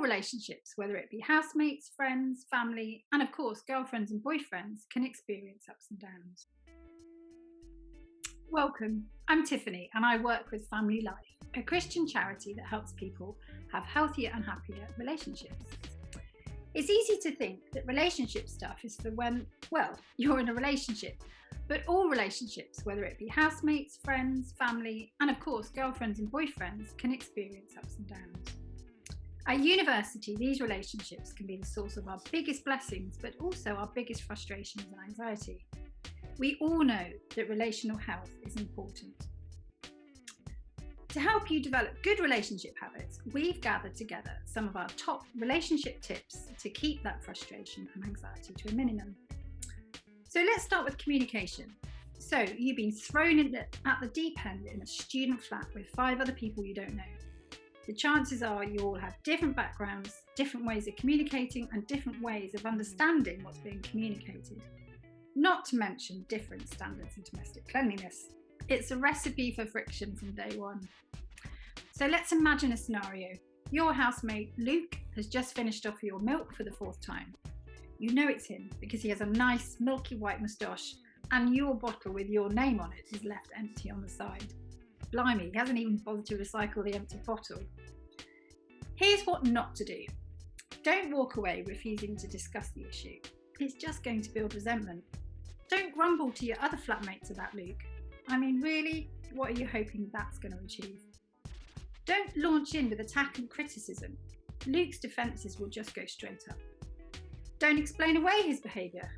relationships, whether it be housemates, friends, family, and of course, girlfriends and boyfriends, can experience ups and downs. Welcome, I'm Tiffany, and I work with Family Life, a Christian charity that helps people have healthier and happier relationships. It's easy to think that relationship stuff is for when, well, you're in a relationship, but all relationships, whether it be housemates, friends, family, and of course, girlfriends and boyfriends, can experience ups and downs. At university, these relationships can be the source of our biggest blessings, but also our biggest frustrations and anxiety. We all know that relational health is important. To help you develop good relationship habits, we've gathered together some of our top relationship tips to keep that frustration and anxiety to a minimum. So let's start with communication. So you've been thrown at the deep end in a student flat with 5 other people you don't know. The chances are you all have different backgrounds, different ways of communicating, and different ways of understanding what's being communicated. Not to mention different standards of domestic cleanliness. It's a recipe for friction from day one. So let's imagine a scenario. Your housemate, Luke, has just finished off your milk for the 4th time. You know it's him because he has a nice milky white moustache and your bottle with your name on it is left empty on the side. Blimey, he hasn't even bothered to recycle the empty bottle. Here's what not to do. Don't walk away refusing to discuss the issue. It's just going to build resentment. Don't grumble to your other flatmates about Luke. I mean, really, what are you hoping that's going to achieve? Don't launch in with attack and criticism. Luke's defences will just go straight up. Don't explain away his behaviour.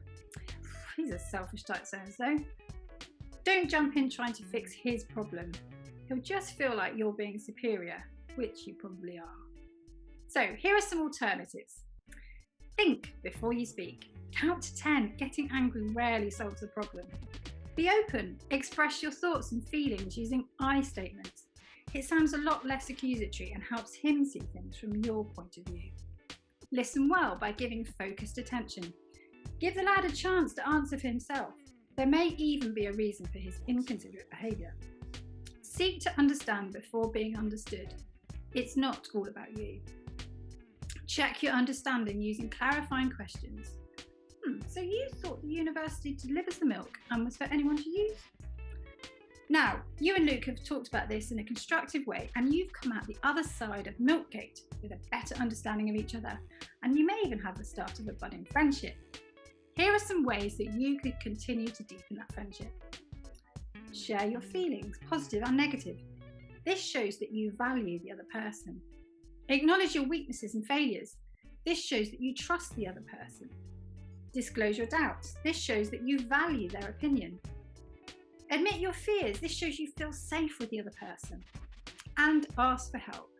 He's a selfish type so-and-so. Don't jump in trying to fix his problem. He'll just feel like you're being superior, which you probably are. So here are some alternatives. Think before you speak. Count to 10. Getting angry rarely solves the problem. Be open. Express your thoughts and feelings using I statements. It sounds a lot less accusatory and helps him see things from your point of view. Listen well by giving focused attention. Give the lad a chance to answer for himself. There may even be a reason for his inconsiderate behaviour. Seek to understand before being understood. It's not all about you. Check your understanding using clarifying questions. So you thought the university delivers the milk and was for anyone to use? Now, you and Luke have talked about this in a constructive way and you've come out the other side of Milkgate with a better understanding of each other, and you may even have the start of a budding friendship. Here are some ways that you could continue to deepen that friendship. Share your feelings, positive and negative. This shows that you value the other person. Acknowledge your weaknesses and failures. This shows that you trust the other person. Disclose your doubts. This shows that you value their opinion. Admit your fears. This shows you feel safe with the other person. And ask for help.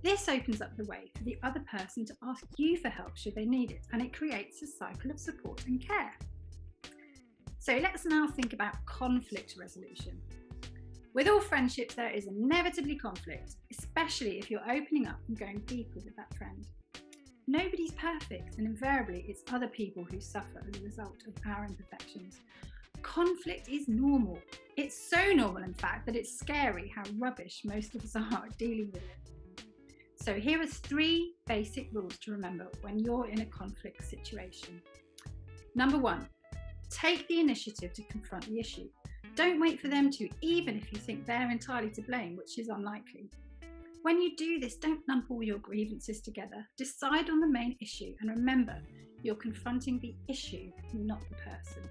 This opens up the way for the other person to ask you for help should they need it, and it creates a cycle of support and care. So let's now think about conflict resolution. With all friendships, there is inevitably conflict, especially if you're opening up and going deeper with that friend. Nobody's perfect, and invariably it's other people who suffer as a result of our imperfections. Conflict is normal. It's so normal, in fact, that it's scary how rubbish most of us are at dealing with it. So here are 3 basic rules to remember when you're in a conflict situation. Number 1, take the initiative to confront the issue. Don't wait for them to, even if you think they're entirely to blame, which is unlikely. When you do this, don't lump all your grievances together. Decide on the main issue and remember, you're confronting the issue, not the person.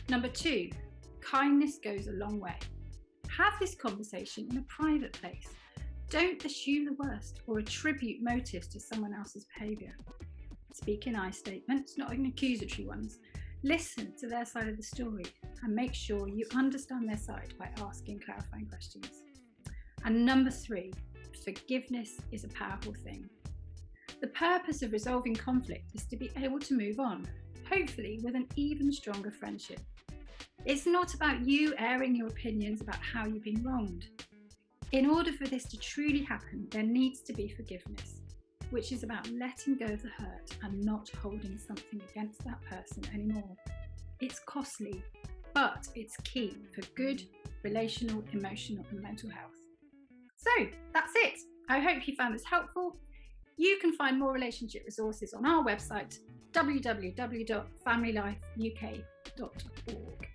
Number 2, kindness goes a long way. Have this conversation in a private place. Don't assume the worst or attribute motives to someone else's behaviour. Speak in I statements, not in accusatory ones. Listen to their side of the story and make sure you understand their side by asking clarifying questions. And number 3, forgiveness is a powerful thing. The purpose of resolving conflict is to be able to move on, hopefully with an even stronger friendship. It's not about you airing your opinions about how you've been wronged. In order for this to truly happen, there needs to be forgiveness, which is about letting go of the hurt and not holding something against that person anymore. It's costly, but it's key for good relational, emotional and mental health. So that's it. I hope you found this helpful. You can find more relationship resources on our website, www.familylifeuk.org.